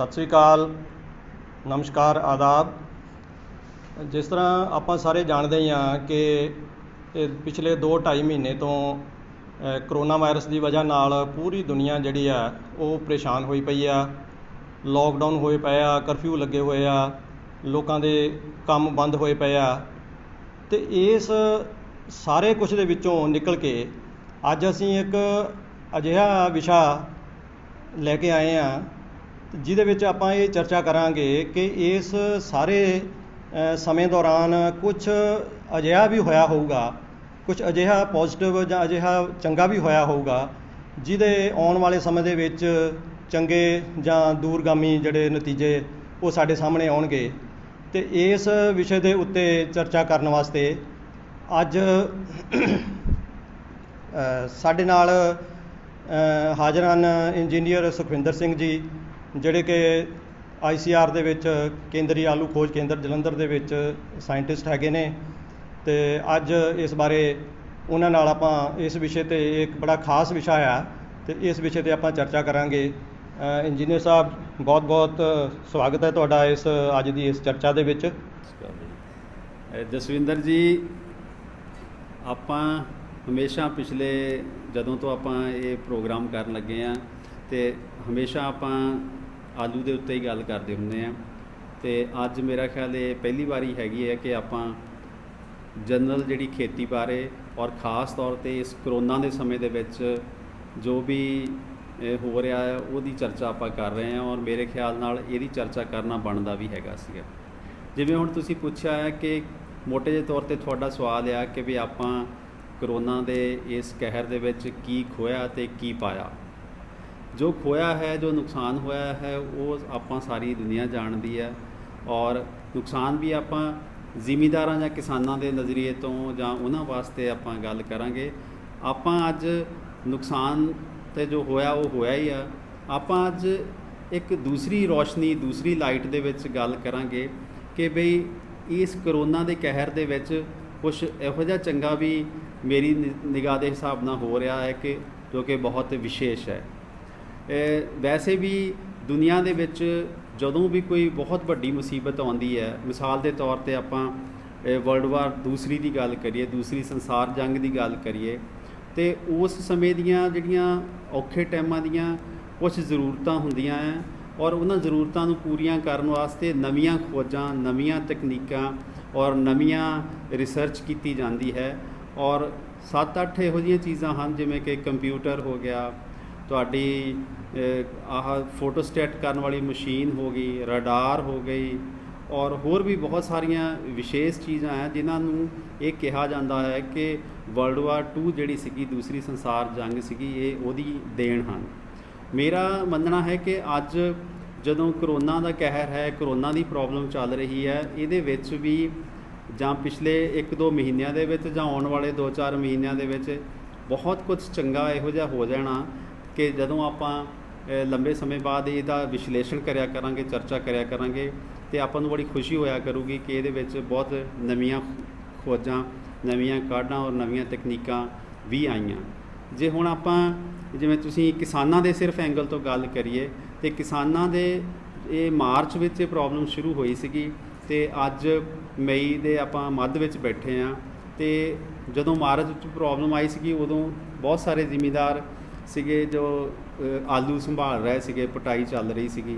ਸਤਿ ਸ਼੍ਰੀ ਅਕਾਲ, ਨਮਸਕਾਰ, ਆਦਾਬ। ਜਿਸ ਤਰ੍ਹਾਂ ਆਪਾਂ ਸਾਰੇ ਜਾਣਦੇ ਹੀ ਹਾਂ ਕਿ ਪਿਛਲੇ 2-2.5 ਮਹੀਨੇ ਤੋਂ ਕਰੋਨਾ ਵਾਇਰਸ ਦੀ ਵਜ੍ਹਾ ਨਾਲ ਪੂਰੀ ਦੁਨੀਆ ਜਿਹੜੀ ਆ ਉਹ ਪਰੇਸ਼ਾਨ ਹੋਈ ਪਈ ਆ। ਲੋਕਡਾਊਨ ਹੋਏ ਪਏ ਆ, ਕਰਫਿਊ ਲੱਗੇ ਹੋਏ ਆ, ਲੋਕਾਂ ਦੇ ਕੰਮ ਬੰਦ ਹੋਏ ਪਏ ਆ। ਅਤੇ ਇਸ ਸਾਰੇ ਕੁਛ ਦੇ ਵਿੱਚੋਂ ਨਿਕਲ ਕੇ ਅੱਜ ਅਸੀਂ ਇੱਕ ਅਜਿਹਾ ਵਿਸ਼ਾ ਲੈ ਕੇ ਆਏ ਹਾਂ ਜਿਹਦੇ ਵਿੱਚ ਆਪਾਂ ਇਹ ਚਰਚਾ ਕਰਾਂਗੇ ਕਿ ਇਸ ਸਾਰੇ ਸਮੇਂ ਦੌਰਾਨ ਕੁਛ ਅਜਿਹਾ ਵੀ ਹੋਇਆ ਹੋਊਗਾ, ਕੁਛ ਅਜਿਹਾ ਪੋਜ਼ੀਟਿਵ ਜਾਂ ਅਜਿਹਾ ਚੰਗਾ ਵੀ ਹੋਇਆ ਹੋਊਗਾ ਜਿਹਦੇ ਆਉਣ ਵਾਲੇ ਸਮੇਂ ਦੇ ਵਿੱਚ ਚੰਗੇ ਜਾਂ ਦੂਰਗਾਮੀ ਜਿਹੜੇ ਨਤੀਜੇ ਉਹ ਸਾਡੇ ਸਾਹਮਣੇ ਆਉਣਗੇ। ਅਤੇ ਇਸ ਵਿਸ਼ੇ ਦੇ ਉੱਤੇ ਚਰਚਾ ਕਰਨ ਵਾਸਤੇ ਅੱਜ ਸਾਡੇ ਨਾਲ ਹਾਜ਼ਰ ਹਨ ਇੰਜੀਨੀਅਰ ਸੁਖਵਿੰਦਰ ਸਿੰਘ ਜੀ, ਜਿਹੜੇ ਕਿ ICR ਦੇ ਵਿੱਚ ਕੇਂਦਰੀ ਆਲੂ ਖੋਜ ਕੇਂਦਰ ਜਲੰਧਰ ਦੇ ਵਿੱਚ ਸਾਇੰਟਿਸਟ ਹੈਗੇ ਨੇ। ਅਤੇ ਅੱਜ ਇਸ ਬਾਰੇ ਉਹਨਾਂ ਨਾਲ ਆਪਾਂ ਇਸ ਵਿਸ਼ੇ 'ਤੇ ਇੱਕ ਬੜਾ ਖਾਸ ਵਿਸ਼ਾ ਆ ਅਤੇ ਇਸ ਵਿਸ਼ੇ 'ਤੇ ਆਪਾਂ ਚਰਚਾ ਕਰਾਂਗੇ। ਇੰਜੀਨੀਅਰ ਸਾਹਿਬ, ਬਹੁਤ ਬਹੁਤ ਸਵਾਗਤ ਹੈ ਤੁਹਾਡਾ ਇਸ ਅੱਜ ਦੀ ਇਸ ਚਰਚਾ ਦੇ ਵਿੱਚ। ਜਸਵਿੰਦਰ ਜੀ, ਆਪਾਂ ਹਮੇਸ਼ਾ ਪਿਛਲੇ ਜਦੋਂ ਤੋਂ ਆਪਾਂ ਇਹ ਪ੍ਰੋਗਰਾਮ ਕਰਨ ਲੱਗੇ ਹਾਂ ਅਤੇ ਹਮੇਸ਼ਾ ਆਪਾਂ ਆਲੂ ਦੇ ਉੱਤੇ ਹੀ ਗੱਲ ਕਰਦੇ ਹੁੰਦੇ ਹਾਂ। ਅਤੇ ਅੱਜ ਮੇਰਾ ਖਿਆਲ ਇਹ ਪਹਿਲੀ ਵਾਰੀ ਹੈਗੀ ਹੈ ਕਿ ਆਪਾਂ ਜਨਰਲ ਜਿਹੜੀ ਖੇਤੀ ਬਾਰੇ ਔਰ ਖ਼ਾਸ ਤੌਰ 'ਤੇ ਇਸ ਕਰੋਨਾ ਦੇ ਸਮੇਂ ਦੇ ਵਿੱਚ ਜੋ ਵੀ ਹੋ ਰਿਹਾ ਹੈ ਉਹਦੀ ਚਰਚਾ ਆਪਾਂ ਕਰ ਰਹੇ ਹਾਂ। ਔਰ ਮੇਰੇ ਖਿਆਲ ਨਾਲ ਇਹਦੀ ਚਰਚਾ ਕਰਨਾ ਬਣਦਾ ਵੀ ਹੈਗਾ ਸੀਗਾ। ਜਿਵੇਂ ਹੁਣ ਤੁਸੀਂ ਪੁੱਛਿਆ ਹੈ ਕਿ ਮੋਟੇ ਜਿਹੇ ਤੌਰ 'ਤੇ ਤੁਹਾਡਾ ਸਵਾਲ ਆ ਕਿ ਵੀ ਆਪਾਂ ਕਰੋਨਾ ਦੇ ਇਸ ਕਹਿਰ ਦੇ ਵਿੱਚ ਕੀ ਖੋਇਆ ਅਤੇ ਕੀ ਪਾਇਆ। ਜੋ ਖੋਇਆ ਹੈ, ਜੋ ਨੁਕਸਾਨ ਹੋਇਆ ਹੈ, ਉਹ ਆਪਾਂ ਸਾਰੀ ਦੁਨੀਆ ਜਾਣਦੀ ਹੈ। ਔਰ ਨੁਕਸਾਨ ਵੀ ਆਪਾਂ ਜ਼ਿਮੀਂਦਾਰਾਂ ਜਾਂ ਕਿਸਾਨਾਂ ਦੇ ਨਜ਼ਰੀਏ ਤੋਂ ਜਾਂ ਉਹਨਾਂ ਵਾਸਤੇ ਆਪਾਂ ਗੱਲ ਕਰਾਂਗੇ। ਆਪਾਂ ਅੱਜ ਨੁਕਸਾਨ 'ਤੇ ਜੋ ਹੋਇਆ ਉਹ ਹੋਇਆ ਹੀ ਆ। ਆਪਾਂ ਅੱਜ ਇੱਕ ਦੂਸਰੀ ਰੌਸ਼ਨੀ, ਦੂਸਰੀ ਲਾਈਟ ਦੇ ਵਿੱਚ ਗੱਲ ਕਰਾਂਗੇ ਕਿ ਬਈ ਇਸ ਕਰੋਨਾ ਦੇ ਕਹਿਰ ਦੇ ਵਿੱਚ ਕੁਛ ਇਹੋ ਜਿਹਾ ਚੰਗਾ ਵੀ ਮੇਰੀ ਨਿਗਾਹ ਦੇ ਹਿਸਾਬ ਨਾਲ ਹੋ ਰਿਹਾ ਹੈ ਕਿ ਜੋ ਕਿ ਬਹੁਤ ਵਿਸ਼ੇਸ਼ ਹੈ। ਵੈਸੇ ਵੀ ਦੁਨੀਆ ਦੇ ਵਿੱਚ ਜਦੋਂ ਵੀ ਕੋਈ ਬਹੁਤ ਵੱਡੀ ਮੁਸੀਬਤ ਆਉਂਦੀ ਹੈ, ਮਿਸਾਲ ਦੇ ਤੌਰ 'ਤੇ ਆਪਾਂ ਵਰਲਡ ਵਾਰ ਦੂਸਰੀ ਦੀ ਗੱਲ ਕਰੀਏ, ਦੂਸਰੀ ਸੰਸਾਰ ਜੰਗ ਦੀ ਗੱਲ ਕਰੀਏ, ਅਤੇ ਉਸ ਸਮੇਂ ਦੀਆਂ ਜਿਹੜੀਆਂ ਔਖੇ ਟਾਈਮਾਂ ਦੀਆਂ ਕੁਛ ਜ਼ਰੂਰਤਾਂ ਹੁੰਦੀਆਂ ਹੈ ਔਰ ਉਹਨਾਂ ਜ਼ਰੂਰਤਾਂ ਨੂੰ ਪੂਰੀਆਂ ਕਰਨ ਵਾਸਤੇ ਨਵੀਆਂ ਖੋਜਾਂ, ਨਵੀਆਂ ਤਕਨੀਕਾਂ ਔਰ ਨਵੀਆਂ ਰਿਸਰਚ ਕੀਤੀ ਜਾਂਦੀ ਹੈ। ਔਰ 7-8 ਇਹੋ ਜਿਹੀਆਂ ਚੀਜ਼ਾਂ ਹਨ ਜਿਵੇਂ ਕਿ ਕੰਪਿਊਟਰ ਹੋ ਗਿਆ, ਤੁਹਾਡੀ ਆਹ ਫੋਟੋਸਟੇਟ ਕਰਨ ਵਾਲੀ ਮਸ਼ੀਨ ਹੋ ਗਈ, ਰਡਾਰ ਹੋ ਗਈ, ਔਰ ਹੋਰ ਵੀ ਬਹੁਤ ਸਾਰੀਆਂ ਵਿਸ਼ੇਸ਼ ਚੀਜ਼ਾਂ ਹੈ ਜਿਨ੍ਹਾਂ ਨੂੰ ਇਹ ਕਿਹਾ ਜਾਂਦਾ ਹੈ ਕਿ ਵਰਲਡ ਵਾਰ 2 ਜਿਹੜੀ ਸੀਗੀ, ਦੂਸਰੀ ਸੰਸਾਰ ਜੰਗ ਸੀਗੀ, ਇਹ ਉਹਦੀ ਦੇਣ ਹਨ। ਮੇਰਾ ਮੰਨਣਾ ਹੈ ਕਿ ਅੱਜ ਜਦੋਂ ਕਰੋਨਾ ਦਾ ਕਹਿਰ ਹੈ, ਕਰੋਨਾ ਦੀ ਪ੍ਰੋਬਲਮ ਚੱਲ ਰਹੀ ਹੈ, ਇਹਦੇ ਵਿੱਚ ਵੀ ਜਾਂ ਪਿਛਲੇ 1-2 ਮਹੀਨਿਆਂ ਦੇ ਵਿੱਚ ਜਾਂ ਆਉਣ ਵਾਲੇ 2-4 ਮਹੀਨਿਆਂ ਦੇ ਵਿੱਚ ਬਹੁਤ ਕੁਝ ਚੰਗਾ ਇਹੋ ਜਿਹਾ ਹੋ ਜਾਣਾ ਕਿ ਜਦੋਂ ਆਪਾਂ ਲੰਬੇ ਸਮੇਂ ਬਾਅਦ ਇਹਦਾ ਵਿਸ਼ਲੇਸ਼ਣ ਕਰਿਆ ਕਰਾਂਗੇ, ਚਰਚਾ ਕਰਿਆ ਕਰਾਂਗੇ, ਅਤੇ ਆਪਾਂ ਨੂੰ ਬੜੀ ਖੁਸ਼ੀ ਹੋਇਆ ਕਰੂਗੀ ਕਿ ਇਹਦੇ ਵਿੱਚ ਬਹੁਤ ਨਵੀਆਂ ਖੋਜਾਂ, ਨਵੀਆਂ ਕਾਢਾਂ ਔਰ ਨਵੀਆਂ ਤਕਨੀਕਾਂ ਵੀ ਆਈਆਂ। ਜੇ ਹੁਣ ਆਪਾਂ ਜਿਵੇਂ ਤੁਸੀਂ ਕਿਸਾਨਾਂ ਦੇ ਸਿਰਫ ਐਂਗਲ ਤੋਂ ਗੱਲ ਕਰੀਏ ਅਤੇ ਕਿਸਾਨਾਂ ਦੇ ਇਹ ਮਾਰਚ ਵਿੱਚ ਇਹ ਪ੍ਰੋਬਲਮ ਸ਼ੁਰੂ ਹੋਈ ਸੀਗੀ ਅਤੇ ਅੱਜ ਮਈ ਦੇ ਆਪਾਂ ਮੱਧ ਵਿੱਚ ਬੈਠੇ ਹਾਂ। ਅਤੇ ਜਦੋਂ ਮਾਰਚ ਵਿੱਚ ਪ੍ਰੋਬਲਮ ਆਈ ਸੀਗੀ ਉਦੋਂ ਬਹੁਤ ਸਾਰੇ ਜ਼ਿਮੀਂਦਾਰ ਸੀਗੇ ਜੋ ਆਲੂ ਸੰਭਾਲ ਰਹੇ ਸੀਗੇ, ਪਟਾਈ ਚੱਲ ਰਹੀ ਸੀਗੀ।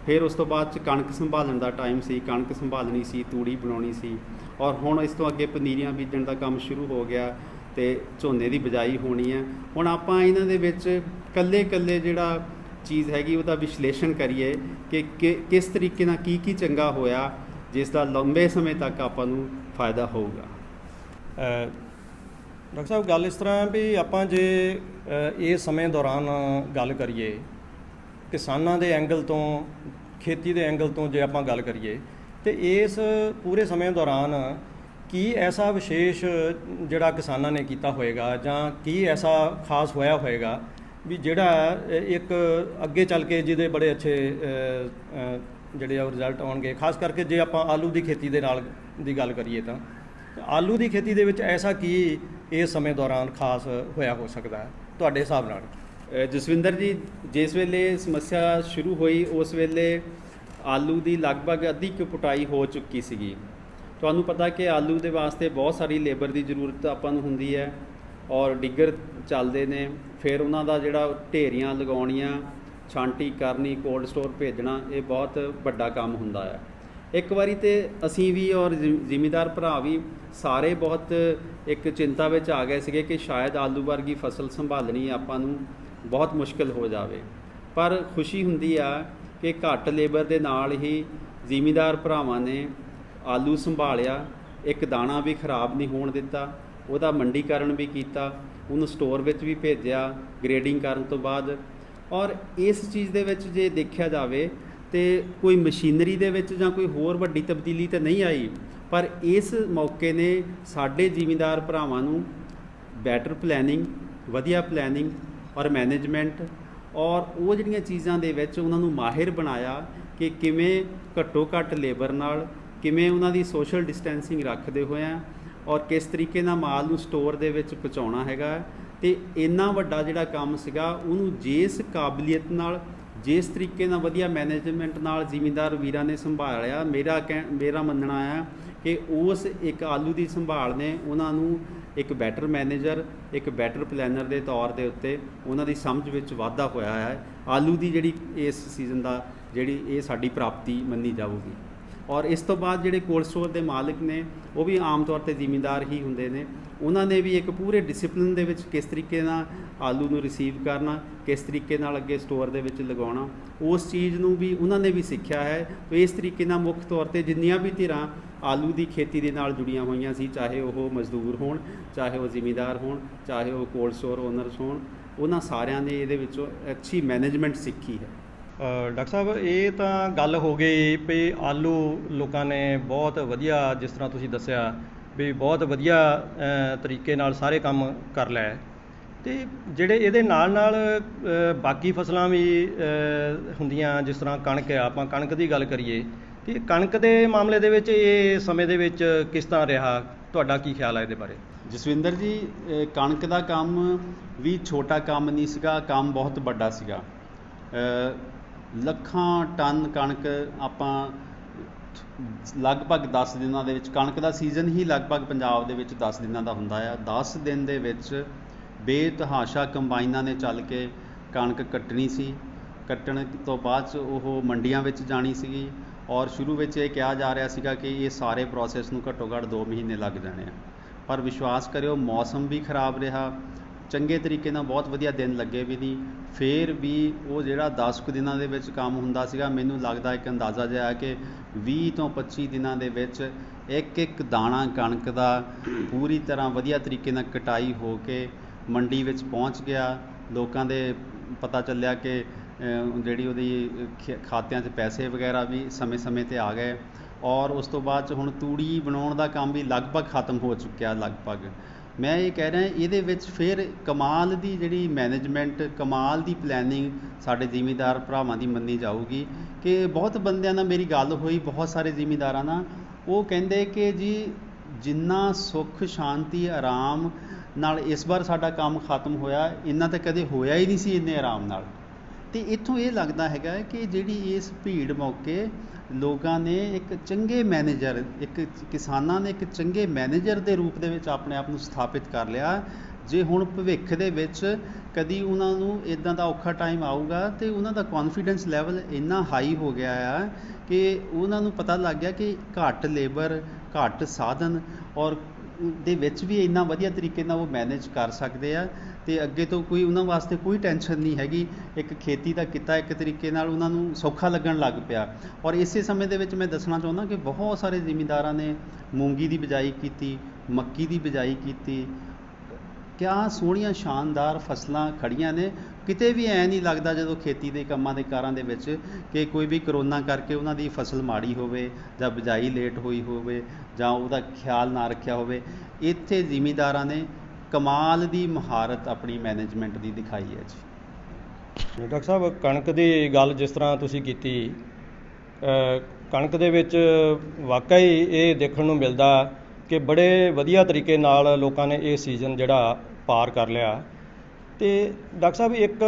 ਫਿਰ ਉਸ ਤੋਂ ਬਾਅਦ 'ਚ ਕਣਕ ਸੰਭਾਲਣ ਦਾ ਟਾਈਮ ਸੀ, ਕਣਕ ਸੰਭਾਲਣੀ ਸੀ, ਤੂੜੀ ਬਣਾਉਣੀ ਸੀ, ਔਰ ਹੁਣ ਇਸ ਤੋਂ ਅੱਗੇ ਪਨੀਰੀਆਂ ਬੀਜਣ ਦਾ ਕੰਮ ਸ਼ੁਰੂ ਹੋ ਗਿਆ ਅਤੇ ਝੋਨੇ ਦੀ ਬਿਜਾਈ ਹੋਣੀ ਹੈ। ਹੁਣ ਆਪਾਂ ਇਹਨਾਂ ਦੇ ਵਿੱਚ ਇਕੱਲੇ ਜਿਹੜਾ ਚੀਜ਼ ਹੈਗੀ ਉਹਦਾ ਵਿਸ਼ਲੇਸ਼ਣ ਕਰੀਏ ਕਿ ਕਿਸ ਤਰੀਕੇ ਨਾਲ ਕੀ ਚੰਗਾ ਹੋਇਆ ਜਿਸ ਦਾ ਲੰਬੇ ਸਮੇਂ ਤੱਕ ਆਪਾਂ ਨੂੰ ਫਾਇਦਾ ਹੋਊਗਾ। ਡਾਕਟਰ ਸਾਹਿਬ, ਗੱਲ ਇਸ ਤਰ੍ਹਾਂ ਵੀ ਆਪਾਂ ਜੇ ਇਸ ਸਮੇਂ ਦੌਰਾਨ ਗੱਲ ਕਰੀਏ ਕਿਸਾਨਾਂ ਦੇ ਐਂਗਲ ਤੋਂ, ਖੇਤੀ ਦੇ ਐਂਗਲ ਤੋਂ ਜੇ ਆਪਾਂ ਗੱਲ ਕਰੀਏ, ਅਤੇ ਇਸ ਪੂਰੇ ਸਮੇਂ ਦੌਰਾਨ ਕੀ ਐਸਾ ਵਿਸ਼ੇਸ਼ ਜਿਹੜਾ ਕਿਸਾਨਾਂ ਨੇ ਕੀਤਾ ਹੋਏਗਾ ਜਾਂ ਕੀ ਐਸਾ ਖਾਸ ਹੋਇਆ ਹੋਏਗਾ ਵੀ ਜਿਹੜਾ ਇੱਕ ਅੱਗੇ ਚੱਲ ਕੇ ਜਿਹਦੇ ਬੜੇ ਅੱਛੇ ਜਿਹੜੇ ਆ ਰਿਜ਼ਲਟ ਆਉਣਗੇ। ਖਾਸ ਕਰਕੇ ਜੇ ਆਪਾਂ ਆਲੂ ਦੀ ਖੇਤੀ ਦੇ ਨਾਲ ਦੀ ਗੱਲ ਕਰੀਏ ਤਾਂ ਆਲੂ ਦੀ ਖੇਤੀ ਦੇ ਵਿੱਚ ਐਸਾ ਕੀ ਇਸ ਸਮੇਂ ਦੌਰਾਨ ਖਾਸ ਹੋਇਆ ਹੋ ਸਕਦਾ ਹੈ ਤੁਹਾਡੇ ਹਿਸਾਬ ਨਾਲ? ਜਸਵਿੰਦਰ ਜੀ, ਜਿਸ ਵੇਲੇ ਸਮੱਸਿਆ ਸ਼ੁਰੂ ਹੋਈ ਉਸ ਵੇਲੇ ਆਲੂ ਦੀ ਲਗਭਗ ਅੱਧੀ ਕੁ ਪੁਟਾਈ ਹੋ ਚੁੱਕੀ ਸੀਗੀ। ਤੁਹਾਨੂੰ ਪਤਾ ਕਿ ਆਲੂ ਦੇ ਵਾਸਤੇ ਬਹੁਤ ਸਾਰੀ ਲੇਬਰ ਦੀ ਜ਼ਰੂਰਤ ਆਪਾਂ ਨੂੰ ਹੁੰਦੀ ਹੈ ਔਰ ਡਿੱਗਰ ਚੱਲਦੇ ਨੇ, ਫਿਰ ਉਹਨਾਂ ਦਾ ਜਿਹੜਾ ਢੇਰੀਆਂ ਲਗਾਉਣੀਆਂ, ਛਾਂਟੀ ਕਰਨੀ, ਕੋਲਡ ਸਟੋਰ ਭੇਜਣਾ, ਇਹ ਬਹੁਤ ਵੱਡਾ ਕੰਮ ਹੁੰਦਾ ਹੈ। ਇੱਕ ਵਾਰੀ ਤੇ ਅਸੀਂ ਵੀ ਔਰ ਜ਼ਿਮੀਂਦਾਰ ਭਰਾ ਵੀ ਸਾਰੇ ਬਹੁਤ ਇੱਕ ਚਿੰਤਾ ਵਿੱਚ ਆ ਗਏ ਸੀਗੇ ਕਿ ਸ਼ਾਇਦ ਆਲੂ ਵਰਗੀ ਫਸਲ ਸੰਭਾਲਣੀ ਆਪਾਂ ਨੂੰ ਬਹੁਤ ਮੁਸ਼ਕਿਲ ਹੋ ਜਾਵੇ। ਪਰ ਖੁਸ਼ੀ ਹੁੰਦੀ ਆ ਕਿ ਘੱਟ ਲੇਬਰ ਦੇ ਨਾਲ ਹੀ ਜ਼ਿਮੀਂਦਾਰ ਭਰਾਵਾਂ ਨੇ ਆਲੂ ਸੰਭਾਲਿਆ, ਇੱਕ ਦਾਣਾ ਵੀ ਖਰਾਬ ਨਹੀਂ ਹੋਣ ਦਿੱਤਾ, ਉਹਦਾ ਮੰਡੀਕਰਨ ਵੀ ਕੀਤਾ, ਉਹਨੂੰ ਸਟੋਰ ਵਿੱਚ ਵੀ ਭੇਜਿਆ ਗ੍ਰੇਡਿੰਗ ਕਰਨ ਤੋਂ ਬਾਅਦ। ਔਰ ਇਸ ਚੀਜ਼ ਦੇ ਵਿੱਚ ਜੇ ਦੇਖਿਆ ਜਾਵੇ ਤੇ ਕੋਈ ਮਸ਼ੀਨਰੀ ਦੇ ਵਿੱਚ ਜਾਂ ਕੋਈ ਹੋਰ ਵੱਡੀ ਤਬਦੀਲੀ ਤਾਂ ਨਹੀਂ ਆਈ, ਪਰ ਇਸ ਮੌਕੇ ਨੇ ਸਾਡੇ ਜ਼ਿਮੀਂਦਾਰ ਭਰਾਵਾਂ ਨੂੰ ਬੈਟਰ ਪਲੈਨਿੰਗ, ਵਧੀਆ ਪਲੈਨਿੰਗ ਔਰ ਮੈਨੇਜਮੈਂਟ ਔਰ ਉਹ ਜਿਹੜੀਆਂ ਚੀਜ਼ਾਂ ਦੇ ਵਿੱਚ ਉਹਨਾਂ ਨੂੰ ਮਾਹਿਰ ਬਣਾਇਆ ਕਿ ਕਿਵੇਂ ਘੱਟੋ ਘੱਟ ਲੇਬਰ ਨਾਲ, ਕਿਵੇਂ ਉਹਨਾਂ ਦੀ ਸੋਸ਼ਲ ਡਿਸਟੈਂਸਿੰਗ ਰੱਖਦੇ ਹੋਇਆਂ ਔਰ ਕਿਸ ਤਰੀਕੇ ਨਾਲ ਮਾਲ ਨੂੰ ਸਟੋਰ ਦੇ ਵਿੱਚ ਪਹੁੰਚਾਉਣਾ ਹੈਗਾ। ਅਤੇ ਇੰਨਾ ਵੱਡਾ ਜਿਹੜਾ ਕੰਮ ਸੀਗਾ ਉਹਨੂੰ ਜਿਸ ਕਾਬਲੀਅਤ ਨਾਲ, ਜਿਸ ਤਰੀਕੇ ਨਾਲ ਵਧੀਆ ਮੈਨੇਜਮੈਂਟ ਨਾਲ ਜ਼ਿਮੀਂਦਾਰ ਵੀਰਾਂ ਨੇ ਸੰਭਾਲਿਆ, ਮੇਰਾ ਮੰਨਣਾ ਆ ਕਿ ਉਸ ਇੱਕ ਆਲੂ ਦੀ ਸੰਭਾਲ ਨੇ ਉਹਨਾਂ ਨੂੰ ਇੱਕ ਬੈਟਰ ਮੈਨੇਜਰ, ਇੱਕ ਬੈਟਰ ਪਲੈਨਰ ਦੇ ਤੌਰ ਦੇ ਉੱਤੇ ਉਹਨਾਂ ਦੀ ਸਮਝ ਵਿੱਚ ਵਾਧਾ ਹੋਇਆ ਹੈ। ਆਲੂ ਦੀ ਜਿਹੜੀ ਇਸ ਸੀਜ਼ਨ ਦਾ ਜਿਹੜੀ ਇਹ ਸਾਡੀ ਪ੍ਰਾਪਤੀ ਮੰਨੀ ਜਾਊਗੀ। ਔਰ ਇਸ ਤੋਂ ਬਾਅਦ ਜਿਹੜੇ ਕੋਲਡ ਸਟੋਰ ਦੇ ਮਾਲਕ ਨੇ ਉਹ ਵੀ ਆਮ ਤੌਰ 'ਤੇ ਜ਼ਿਮੀਂਦਾਰ ਹੀ ਹੁੰਦੇ ਨੇ, ਉਹਨਾਂ ਨੇ ਵੀ ਇੱਕ ਪੂਰੇ ਡਿਸਿਪਲਿਨ ਦੇ ਵਿੱਚ ਕਿਸ ਤਰੀਕੇ ਨਾਲ ਆਲੂ ਨੂੰ ਰਿਸੀਵ ਕਰਨਾ, ਕਿਸ ਤਰੀਕੇ ਨਾਲ ਅੱਗੇ ਸਟੋਰ ਦੇ ਵਿੱਚ ਲਗਾਉਣਾ, ਉਸ ਚੀਜ਼ ਨੂੰ ਵੀ ਉਹਨਾਂ ਨੇ ਵੀ ਸਿੱਖਿਆ ਹੈ। ਇਸ ਤਰੀਕੇ ਨਾਲ ਮੁੱਖ ਤੌਰ 'ਤੇ ਜਿੰਨੀਆਂ ਵੀ ਧਿਰਾਂ ਆਲੂ ਦੀ ਖੇਤੀ ਦੇ ਨਾਲ ਜੁੜੀਆਂ ਹੋਈਆਂ ਸੀ, ਚਾਹੇ ਉਹ ਮਜ਼ਦੂਰ ਹੋਣ, ਚਾਹੇ ਉਹ ਜ਼ਿਮੀਂਦਾਰ ਹੋਣ, ਚਾਹੇ ਉਹ ਕੋਲਡ ਸਟੋਰ ਓਨਰਸ ਹੋਣ, ਉਹਨਾਂ ਸਾਰਿਆਂ ਨੇ ਇਹਦੇ ਵਿੱਚੋਂ ਅੱਛੀ ਮੈਨੇਜਮੈਂਟ ਸਿੱਖੀ ਹੈ। ਡਾਕਟਰ ਸਾਹਿਬ, ਇਹ ਤਾਂ ਗੱਲ ਹੋ ਗਈ ਵੀ ਆਲੂ ਲੋਕਾਂ ਨੇ ਬਹੁਤ ਵਧੀਆ, ਜਿਸ ਤਰ੍ਹਾਂ ਤੁਸੀਂ ਦੱਸਿਆ ਵੀ ਬਹੁਤ ਵਧੀਆ ਤਰੀਕੇ ਨਾਲ ਸਾਰੇ ਕੰਮ ਕਰ ਲਿਆ, ਅਤੇ ਜਿਹੜੇ ਇਹਦੇ ਨਾਲ ਬਾਕੀ ਫਸਲਾਂ ਵੀ ਹੁੰਦੀਆਂ, ਜਿਸ ਤਰ੍ਹਾਂ ਕਣਕ ਆ, ਆਪਾਂ ਕਣਕ ਦੀ ਗੱਲ ਕਰੀਏ ਅਤੇ ਕਣਕ ਦੇ ਮਾਮਲੇ ਦੇ ਵਿੱਚ ਇਹ ਸਮੇਂ ਦੇ ਵਿੱਚ ਕਿਸ ਤਰ੍ਹਾਂ ਰਿਹਾ, ਤੁਹਾਡਾ ਕੀ ਖਿਆਲ ਹੈ ਇਹਦੇ ਬਾਰੇ? ਜਸਵਿੰਦਰ ਜੀ, ਕਣਕ ਦਾ ਕੰਮ ਵੀ ਛੋਟਾ ਕੰਮ ਨਹੀਂ ਸੀਗਾ, ਕੰਮ ਬਹੁਤ ਵੱਡਾ ਸੀਗਾ। ਲੱਖਾਂ ਟਨ ਕਣਕ ਆਪਾਂ ਲਗਭਗ 10 ਦਿਨਾਂ ਦੇ ਵਿੱਚ, ਕਣਕ ਦਾ ਸੀਜ਼ਨ ਹੀ ਲਗਭਗ ਪੰਜਾਬ ਦੇ ਵਿੱਚ 10 ਦਿਨਾਂ ਦਾ ਹੁੰਦਾ ਆ। 10 ਦਿਨ ਦੇ ਵਿੱਚ ਬੇਤਹਾਸ਼ਾ ਕੰਬਾਈਨਾਂ ਨੇ ਚੱਲ ਕੇ ਕਣਕ ਕੱਟਣੀ ਸੀ। ਕੱਟਣ ਤੋਂ ਬਾਅਦ 'ਚ ਉਹ ਮੰਡੀਆਂ ਵਿੱਚ ਜਾਣੀ ਸੀਗੀ ਔਰ ਸ਼ੁਰੂ ਵਿੱਚ ਇਹ ਕਿਹਾ ਜਾ ਰਿਹਾ ਸੀਗਾ ਕਿ ਇਹ ਸਾਰੇ ਪ੍ਰੋਸੈਸ ਨੂੰ ਘੱਟੋ ਘੱਟ 2 ਮਹੀਨੇ ਲੱਗ ਜਾਣੇ ਆ। ਪਰ ਵਿਸ਼ਵਾਸ ਕਰਿਓ, ਮੌਸਮ ਵੀ ਖਰਾਬ ਰਿਹਾ, ਚੰਗੇ ਤਰੀਕੇ ਨਾਲ ਬਹੁਤ ਵਧੀਆ ਦਿਨ ਲੱਗੇ ਵੀ ਨਹੀਂ, ਫਿਰ ਵੀ ਉਹ ਜਿਹੜਾ 10 ਕੁ ਦਿਨਾਂ ਦੇ ਵਿੱਚ ਕੰਮ ਹੁੰਦਾ ਸੀਗਾ, ਮੈਨੂੰ ਲੱਗਦਾ ਇੱਕ ਅੰਦਾਜ਼ਾ ਜਿਹਾ ਹੈ ਕਿ 20 ਤੋਂ 25 ਦਿਨਾਂ ਦੇ ਵਿੱਚ ਇੱਕ ਇੱਕ ਦਾਣਾ ਕਣਕ ਦਾ ਪੂਰੀ ਤਰ੍ਹਾਂ ਵਧੀਆ ਤਰੀਕੇ ਨਾਲ ਕਟਾਈ ਹੋ ਕੇ ਮੰਡੀ ਵਿੱਚ ਪਹੁੰਚ ਗਿਆ। ਲੋਕਾਂ ਦੇ ਪਤਾ ਚੱਲਿਆ ਕਿ ਜਿਹੜੀ ਉਹਦੀ ਖਾਤਿਆਂ 'ਚ ਪੈਸੇ ਵਗੈਰਾ ਵੀ ਸਮੇਂ 'ਤੇ ਆ ਗਏ ਔਰ ਉਸ ਤੋਂ ਬਾਅਦ 'ਚ ਹੁਣ ਤੂੜੀ ਬਣਾਉਣ ਦਾ ਕੰਮ ਵੀ ਲਗਭਗ ਖਤਮ ਹੋ ਚੁੱਕਿਆ। ਲਗਭਗ ਮੈਂ ਇਹ ਕਹਿ ਰਿਹਾ, ਇਹਦੇ ਵਿੱਚ ਫਿਰ ਕਮਾਲ ਦੀ ਜਿਹੜੀ ਮੈਨੇਜਮੈਂਟ, ਕਮਾਲ ਦੀ ਪਲੈਨਿੰਗ ਸਾਡੇ ਜ਼ਿਮੀਂਦਾਰ ਭਰਾਵਾਂ ਦੀ ਮੰਨੀ ਜਾਊਗੀ। ਕਿ ਬਹੁਤ ਬੰਦਿਆਂ ਨਾਲ ਮੇਰੀ ਗੱਲ ਹੋਈ, ਬਹੁਤ ਸਾਰੇ ਜ਼ਿਮੀਂਦਾਰਾਂ ਨਾਲ, ਉਹ ਕਹਿੰਦੇ ਕਿ ਜੀ ਜਿੰਨਾ ਸੁੱਖ ਸ਼ਾਂਤੀ ਆਰਾਮ ਨਾਲ ਇਸ ਵਾਰ ਸਾਡਾ ਕੰਮ ਖਤਮ ਹੋਇਆ, ਇੰਨਾ ਤਾਂ ਕਦੇ ਹੋਇਆ ਹੀ ਨਹੀਂ ਸੀ ਇੰਨੇ ਆਰਾਮ ਨਾਲ। ਅਤੇ ਇੱਥੋਂ ਇਹ ਲੱਗਦਾ ਹੈਗਾ ਕਿ ਜਿਹੜੀ ਇਸ ਭੀੜ ਮੌਕੇ ਲੋਕਾਂ ਨੇ ਇੱਕ ਚੰਗੇ ਮੈਨੇਜਰ, ਇੱਕ ਕਿਸਾਨਾਂ ਨੇ ਇੱਕ ਚੰਗੇ ਮੈਨੇਜਰ ਦੇ ਰੂਪ ਦੇ ਵਿੱਚ ਆਪਣੇ ਆਪ ਨੂੰ ਸਥਾਪਿਤ ਕਰ ਲਿਆ। ਜੇ ਹੁਣ ਭਵਿੱਖ ਦੇ ਵਿੱਚ ਕਦੀ ਉਹਨਾਂ ਨੂੰ ਇੱਦਾਂ ਦਾ ਔਖਾ ਟਾਈਮ ਆਊਗਾ ਅਤੇ ਉਹਨਾਂ ਦਾ ਕੌਨਫੀਡੈਂਸ ਲੈਵਲ ਇੰਨਾ ਹਾਈ ਹੋ ਗਿਆ ਆ ਕਿ ਉਹਨਾਂ ਨੂੰ ਪਤਾ ਲੱਗ ਗਿਆ ਕਿ ਘੱਟ ਲੇਬਰ, ਘੱਟ ਸਾਧਨ ਔਰ ਦੇ ਵਿੱਚ ਵੀ ਇੰਨਾ ਵਧੀਆ ਤਰੀਕੇ ਨਾਲ ਉਹ ਮੈਨੇਜ ਕਰ ਸਕਦੇ ਆ ਅਤੇ ਅੱਗੇ ਤੋਂ ਕੋਈ ਉਹਨਾਂ ਵਾਸਤੇ ਕੋਈ ਟੈਨਸ਼ਨ ਨਹੀਂ ਹੈਗੀ। ਇੱਕ ਖੇਤੀ ਦਾ ਕਿੱਤਾ ਇੱਕ ਤਰੀਕੇ ਨਾਲ ਉਹਨਾਂ ਨੂੰ ਸੌਖਾ ਲੱਗਣ ਲੱਗ ਪਿਆ। ਔਰ ਇਸੇ ਸਮੇਂ ਦੇ ਵਿੱਚ ਮੈਂ ਦੱਸਣਾ ਚਾਹੁੰਦਾ ਕਿ ਬਹੁਤ ਸਾਰੇ ਜ਼ਿਮੀਂਦਾਰਾਂ ਨੇ ਮੂੰਗੀ ਦੀ ਬਿਜਾਈ ਕੀਤੀ, ਮੱਕੀ ਦੀ ਬਿਜਾਈ ਕੀਤੀ, ਕਿਆ ਸੋਹਣੀਆਂ ਸ਼ਾਨਦਾਰ ਫਸਲਾਂ ਖੜ੍ਹੀਆਂ ਨੇ। ਕਿਤੇ ਵੀ ਐਂ ਨਹੀਂ ਲੱਗਦਾ ਜਦੋਂ ਖੇਤੀ ਦੇ ਕੰਮਾਂ ਦੇ ਕਾਰਾਂ ਦੇ ਵਿੱਚ ਕਿ ਕੋਈ ਵੀ ਕਰੋਨਾ ਕਰਕੇ ਉਹਨਾਂ ਦੀ ਫਸਲ ਮਾੜੀ ਹੋਵੇ ਜਾਂ ਬਿਜਾਈ ਲੇਟ ਹੋਈ ਹੋਵੇ ਜਾਂ ਉਹਦਾ ਖਿਆਲ ਨਾ ਰੱਖਿਆ ਹੋਵੇ। ਇੱਥੇ ਜ਼ਿਮੀਂਦਾਰਾਂ ਨੇ ਕਮਾਲ ਦੀ ਮਹਾਰਤ ਆਪਣੀ ਮੈਨੇਜਮੈਂਟ ਦੀ ਦਿਖਾਈ ਹੈ ਜੀ। ਡਾਕਟਰ ਸਾਹਿਬ, ਕਣਕ ਦੀ ਗੱਲ ਜਿਸ ਤਰ੍ਹਾਂ ਤੁਸੀਂ ਕੀਤੀ, ਕਣਕ ਦੇ ਵਿੱਚ ਵਾਕਈ ਇਹ ਦੇਖਣ ਨੂੰ ਮਿਲਦਾ ਕਿ ਬੜੇ ਵਧੀਆ ਤਰੀਕੇ ਨਾਲ ਲੋਕਾਂ ਨੇ ਇਹ ਸੀਜ਼ਨ ਜਿਹੜਾ ਪਾਰ ਕਰ ਲਿਆ। ਤੇ ਡਾਕਟਰ ਸਾਹਿਬ ਇੱਕ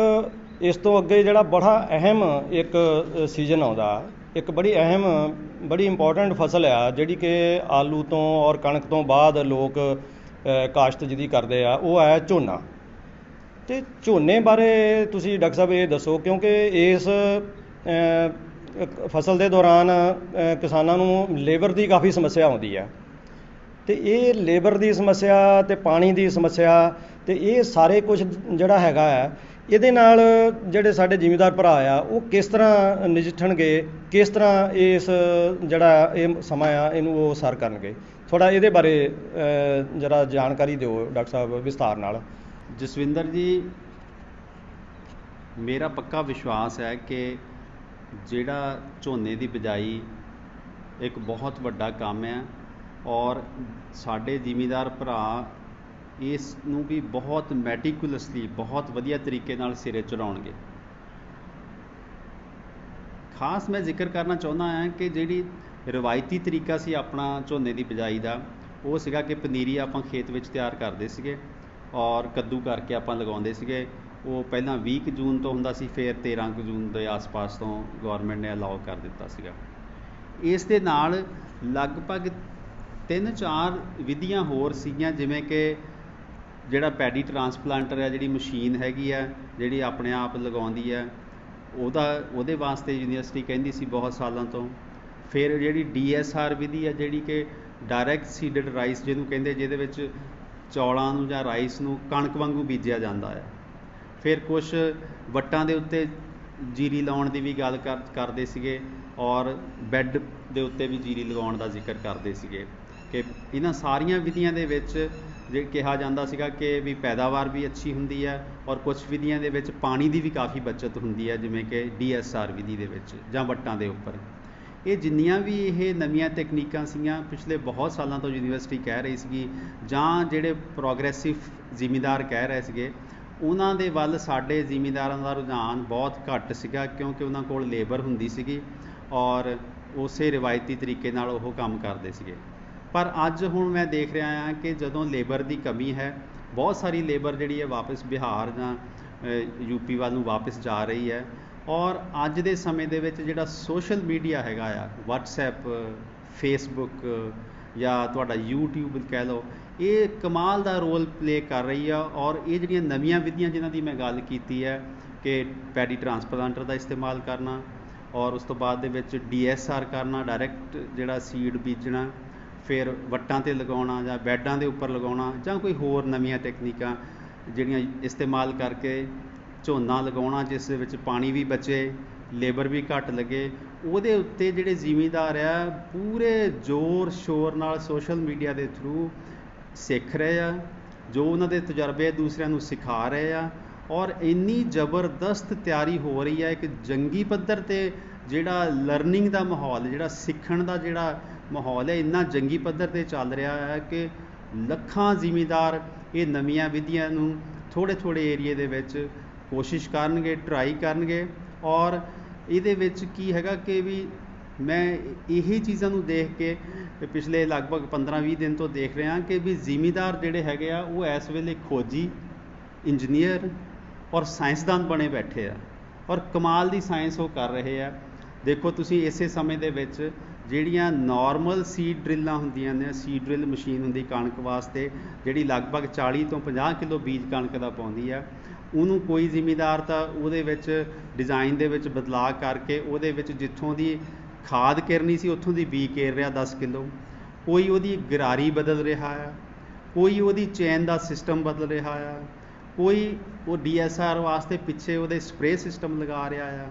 ਇਸ ਤੋਂ ਅੱਗੇ ਜਿਹੜਾ ਬੜਾ ਅਹਿਮ ਇੱਕ ਸੀਜ਼ਨ ਆਉਂਦਾ, ਇੱਕ ਬੜੀ ਅਹਿਮ ਬੜੀ ਇੰਪੋਰਟੈਂਟ ਫਸਲ ਆ ਜਿਹੜੀ ਕਿ ਆਲੂ ਤੋਂ ਔਰ ਕਣਕ ਤੋਂ ਬਾਅਦ ਲੋਕ ਕਾਸ਼ਤ ਜਿਹਦੀ ਕਰਦੇ ਆ, ਉਹ ਹੈ ਝੋਨਾ। ਤੇ ਝੋਨੇ ਬਾਰੇ ਤੁਸੀਂ ਡਾਕਟਰ ਸਾਹਿਬ ਇਹ ਦੱਸੋ, ਕਿਉਂਕਿ ਇਸ ਫਸਲ ਦੇ ਦੌਰਾਨ ਕਿਸਾਨਾਂ ਨੂੰ ਲੇਬਰ ਦੀ ਕਾਫੀ ਸਮੱਸਿਆ ਆਉਂਦੀ ਹੈ, ਤੇ ਇਹ ਲੇਬਰ ਦੀ ਸਮੱਸਿਆ ਤੇ ਪਾਣੀ ਦੀ ਸਮੱਸਿਆ ਤੇ ਇਹ ਸਾਰੇ ਕੁਝ ਜਿਹੜਾ ਹੈਗਾ ਹੈ, ਇਹਦੇ ਨਾਲ ਜਿਹੜੇ ਸਾਡੇ ਜ਼ਿਮੀਂਦਾਰ ਭਰਾ ਆ ਉਹ ਕਿਸ ਤਰ੍ਹਾਂ ਨਜਿੱਠਣਗੇ, ਕਿਸ ਤਰ੍ਹਾਂ ਇਸ ਜਿਹੜਾ ਇਹ ਸਮਾਂ ਆ ਇਹਨੂੰ ਉਹ ਸਰ ਕਰਨਗੇ? ਥੋੜ੍ਹਾ ਇਹਦੇ ਬਾਰੇ ਜਰਾ ਜਾਣਕਾਰੀ ਦਿਓ ਡਾਕਟਰ ਸਾਹਿਬ ਵਿਸਥਾਰ ਨਾਲ। ਜਸਵਿੰਦਰ ਜੀ, ਮੇਰਾ ਪੱਕਾ ਵਿਸ਼ਵਾਸ ਹੈ ਕਿ ਜਿਹੜਾ ਝੋਨੇ ਦੀ ਬਿਜਾਈ ਇੱਕ ਬਹੁਤ ਵੱਡਾ ਕੰਮ ਹੈ ਔਰ ਸਾਡੇ ਜ਼ਿਮੀਂਦਾਰ ਭਰਾ ਇਸ ਨੂੰ ਵੀ ਬਹੁਤ ਮੈਟੀਕੂਲਸਲੀ ਬਹੁਤ ਵਧੀਆ ਤਰੀਕੇ ਨਾਲ ਸਿਰੇ ਚੜਾਉਣਗੇ। ਖਾਸ ਮੈਂ ਜ਼ਿਕਰ ਕਰਨਾ ਚਾਹੁੰਦਾ ਹਾਂ ਕਿ ਜਿਹੜੀ ਰਵਾਇਤੀ ਤਰੀਕਾ ਸੀ ਆਪਣਾ ਝੋਨੇ ਦੀ ਬਿਜਾਈ ਦਾ, ਉਹ ਸੀਗਾ ਕਿ ਪਨੀਰੀ ਆਪਾਂ ਖੇਤ ਵਿੱਚ ਤਿਆਰ ਕਰਦੇ ਸੀਗੇ ਔਰ ਕੱਦੂ ਕਰਕੇ ਆਪਾਂ ਲਗਾਉਂਦੇ ਸੀਗੇ। ਉਹ ਪਹਿਲਾਂ 20 ਜੂਨ ਤੋਂ ਹੁੰਦਾ ਸੀ, ਫਿਰ 13 ਜੂਨ ਦੇ ਆਸ-ਪਾਸ ਤੋਂ ਗੌਰਮੈਂਟ ਨੇ ਅਲਾਓ ਕਰ ਦਿੱਤਾ ਸੀਗਾ। ਇਸ ਦੇ ਨਾਲ ਲਗਭਗ 3-4 ਵਿਧੀਆਂ ਹੋਰ ਸੀਗੀਆਂ, ਜਿਵੇਂ ਕਿ ਜਿਹੜਾ ਪੈਡੀ ਟਰਾਂਸਪਲਾਂਟਰ ਹੈ, ਜਿਹੜੀ ਮਸ਼ੀਨ ਹੈਗੀ ਆ ਜਿਹੜੀ ਆਪਣੇ ਆਪ ਲਗਾਉਂਦੀ ਹੈ, ਉਹਦੇ ਵਾਸਤੇ ਯੂਨੀਵਰਸਿਟੀ ਕਹਿੰਦੀ ਸੀ ਬਹੁਤ ਸਾਲਾਂ ਤੋਂ। ਫਿਰ ਜਿਹੜੀ DSR ਵਿਧੀ ਹੈ, ਜਿਹੜੀ ਕਿ ਡਾਇਰੈਕਟ ਸੀਡਡ ਰਾਈਸ ਜਿਹਨੂੰ ਕਹਿੰਦੇ, ਜਿਹਦੇ ਵਿੱਚ ਚੌਲਾਂ ਨੂੰ ਜਾਂ ਰਾਈਸ ਨੂੰ ਕਣਕ ਵਾਂਗੂ ਬੀਜਿਆ ਜਾਂਦਾ ਹੈ। ਫਿਰ ਕੁਛ ਵੱਟਾਂ ਦੇ ਉੱਤੇ ਜੀਰੀ ਲਾਉਣ ਦੀ ਵੀ ਗੱਲ ਕਰਦੇ ਸੀਗੇ ਔਰ ਬੈੱਡ ਦੇ ਉੱਤੇ ਵੀ ਜੀਰੀ ਲਗਾਉਣ ਦਾ ਜ਼ਿਕਰ ਕਰਦੇ ਸੀਗੇ ਕਿ ਇਹਨਾਂ ਸਾਰੀਆਂ ਵਿਧੀਆਂ ਦੇ ਵਿੱਚ ਜੇ ਕਿਹਾ ਜਾਂਦਾ ਸੀਗਾ ਕਿ ਵੀ ਪੈਦਾਵਾਰ ਵੀ ਅੱਛੀ ਹੁੰਦੀ ਹੈ ਔਰ ਕੁਛ ਵਿਧੀਆਂ ਦੇ ਵਿੱਚ ਪਾਣੀ ਦੀ ਵੀ ਕਾਫੀ ਬਚਤ ਹੁੰਦੀ ਹੈ, ਜਿਵੇਂ ਕਿ DSR ਵਿਧੀ ਦੇ ਵਿੱਚ ਜਾਂ ਵੱਟਾਂ ਦੇ ਉੱਪਰ। ਇਹ ਜਿੰਨੀਆਂ ਵੀ ਇਹ ਨਵੀਆਂ ਤਕਨੀਕਾਂ ਸੀਗੀਆਂ, ਪਿਛਲੇ ਬਹੁਤ ਸਾਲਾਂ ਤੋਂ ਯੂਨੀਵਰਸਿਟੀ ਕਹਿ ਰਹੀ ਸੀਗੀ ਜਾਂ ਜਿਹੜੇ ਪ੍ਰੋਗਰੈਸਿਵ ਜ਼ਿਮੀਂਦਾਰ ਕਹਿ ਰਹੇ ਸੀਗੇ, ਉਹਨਾਂ ਦੇ ਵੱਲ ਸਾਡੇ ਜ਼ਿਮੀਂਦਾਰਾਂ ਦਾ ਰੁਝਾਨ ਬਹੁਤ ਘੱਟ ਸੀਗਾ, ਕਿਉਂਕਿ ਉਹਨਾਂ ਕੋਲ ਲੇਬਰ ਹੁੰਦੀ ਸੀਗੀ ਔਰ ਉਸੇ ਰਿਵਾਇਤੀ ਤਰੀਕੇ ਨਾਲ ਉਹ ਕੰਮ ਕਰਦੇ ਸੀਗੇ। ਪਰ ਅੱਜ ਹੁਣ ਮੈਂ ਦੇਖ ਰਿਹਾ ਹਾਂ ਕਿ ਜਦੋਂ ਲੇਬਰ ਦੀ ਕਮੀ ਹੈ, ਬਹੁਤ ਸਾਰੀ ਲੇਬਰ ਜਿਹੜੀ ਹੈ ਵਾਪਸ ਬਿਹਾਰ ਜਾਂ UP ਵੱਲ ਨੂੰ ਵਾਪਸ ਜਾ ਰਹੀ ਹੈ ਔਰ ਅੱਜ ਦੇ ਸਮੇਂ ਦੇ ਵਿੱਚ ਜਿਹੜਾ ਸੋਸ਼ਲ ਮੀਡੀਆ ਹੈਗਾ ਆ, WhatsApp, Facebook ਜਾਂ ਤੁਹਾਡਾ YouTube ਕਹਿ ਲਓ, ਇਹ ਕਮਾਲ ਦਾ ਰੋਲ ਪਲੇ ਕਰ ਰਹੀ ਆ। ਔਰ ਇਹ ਜਿਹੜੀਆਂ ਨਵੀਆਂ ਵਿਧੀਆਂ ਜਿਨ੍ਹਾਂ ਦੀ ਮੈਂ ਗੱਲ ਕੀਤੀ ਹੈ ਕਿ ਪੈਡੀ ਟਰਾਂਸਪਲਾਂਟਰ ਦਾ ਇਸਤੇਮਾਲ ਕਰਨਾ ਔਰ ਉਸ ਤੋਂ ਬਾਅਦ ਦੇ ਵਿੱਚ DSR ਕਰਨਾ, ਡਾਇਰੈਕਟ ਜਿਹੜਾ ਸੀਡ ਬੀਜਣਾ, ਫਿਰ ਵੱਟਾਂ 'ਤੇ ਲਗਾਉਣਾ ਜਾਂ ਬੈੱਡਾਂ ਦੇ ਉੱਪਰ ਲਗਾਉਣਾ, ਜਾਂ ਕੋਈ ਹੋਰ ਨਵੀਆਂ ਤਕਨੀਕਾਂ ਜਿਹੜੀਆਂ ਇਸਤੇਮਾਲ ਕਰਕੇ ਝੋਨਾ ਲਗਾਉਣਾ ਜਿਸ ਦੇ ਵਿੱਚ ਪਾਣੀ ਵੀ ਬਚੇ, ਲੇਬਰ ਵੀ ਘੱਟ ਲੱਗੇ, ਉਹਦੇ ਉੱਤੇ ਜਿਹੜੇ ਜ਼ਿਮੀਂਦਾਰ ਆ ਪੂਰੇ ਜ਼ੋਰ ਸ਼ੋਰ ਨਾਲ ਸੋਸ਼ਲ ਮੀਡੀਆ ਦੇ ਥਰੂ ਸਿੱਖ ਰਹੇ ਆ, ਜੋ ਉਹਨਾਂ ਦੇ ਤਜਰਬੇ ਦੂਸਰਿਆਂ ਨੂੰ ਸਿਖਾ ਰਹੇ ਆ ਔਰ ਇੰਨੀ ਜ਼ਬਰਦਸਤ ਤਿਆਰੀ ਹੋ ਰਹੀ ਹੈ। ਇੱਕ ਜੰਗੀ ਪੱਧਰ 'ਤੇ ਜਿਹੜਾ ਲਰਨਿੰਗ ਦਾ ਮਾਹੌਲ, ਜਿਹੜਾ ਸਿੱਖਣ ਦਾ ਜਿਹੜਾ ਮਾਹੌਲ ਹੈ, ਇੰਨਾ ਜੰਗੀ ਪੱਧਰ 'ਤੇ ਚੱਲ ਰਿਹਾ ਹੈ ਕਿ ਲੱਖਾਂ ਜ਼ਿਮੀਂਦਾਰ ਇਹ ਨਵੀਆਂ ਵਿਧੀਆਂ ਨੂੰ ਥੋੜ੍ਹੇ ਏਰੀਏ ਦੇ ਵਿੱਚ ਕੋਸ਼ਿਸ਼ ਕਰਨਗੇ, ਟਰਾਈ ਕਰਨਗੇ। ਔਰ ਇਹਦੇ ਵਿੱਚ ਕੀ ਹੈਗਾ ਕਿ ਵੀ ਮੈਂ ਇਹੀ ਚੀਜ਼ਾਂ ਨੂੰ ਦੇਖ ਕੇ ਪਿਛਲੇ ਲਗਭਗ 15-20 ਦਿਨ ਤੋਂ ਦੇਖ ਰਿਹਾ ਕਿ ਵੀ ਜ਼ਿਮੀਂਦਾਰ ਜਿਹੜੇ ਹੈਗੇ ਆ ਉਹ ਇਸ ਵੇਲੇ ਖੋਜੀ, ਇੰਜੀਨੀਅਰ ਔਰ ਸਾਇੰਸਦਾਨ ਬਣੇ ਬੈਠੇ ਆ ਔਰ ਕਮਾਲ ਦੀ ਸਾਇੰਸ ਉਹ ਕਰ ਰਹੇ ਆ। ਦੇਖੋ ਤੁਸੀਂ ਇਸੇ ਸਮੇਂ ਦੇ ਵਿੱਚ ਜਿਹੜੀਆਂ ਨਾਰਮਲ ਸੀਡ ਡਰਿੱਲਾਂ ਹੁੰਦੀਆਂ ਨੇ, ਸੀਡ ਡਰਿੱਲ ਮਸ਼ੀਨ ਹੁੰਦੀ ਕਣਕ ਵਾਸਤੇ, ਜਿਹੜੀ ਲਗਭਗ 40 ਤੋਂ 50 ਕਿਲੋ ਬੀਜ ਕਣਕ ਦਾ ਪਾਉਂਦੀ ਆ, ਉਹਨੂੰ ਕੋਈ ਜ਼ਿਮੀਂਦਾਰ ਤਾਂ ਉਹਦੇ ਵਿੱਚ ਡਿਜ਼ਾਈਨ ਦੇ ਵਿੱਚ ਬਦਲਾਅ ਕਰਕੇ ਉਹਦੇ ਵਿੱਚ ਜਿੱਥੋਂ ਦੀ ਖਾਦ ਕਿਰਨੀ ਸੀ ਉੱਥੋਂ ਦੀ ਬੀਜ ਕੇਰ ਰਿਹਾ 10 ਕਿਲੋ, ਕੋਈ ਉਹਦੀ ਗਰਾਰੀ ਬਦਲ ਰਿਹਾ ਆ, ਕੋਈ ਉਹਦੀ ਚੈਨ ਦਾ ਸਿਸਟਮ ਬਦਲ ਰਿਹਾ ਆ, ਕੋਈ ਉਹ DSR ਵਾਸਤੇ ਪਿੱਛੇ ਉਹਦੇ ਸਪਰੇਅ ਸਿਸਟਮ ਲਗਾ ਰਿਹਾ ਆ।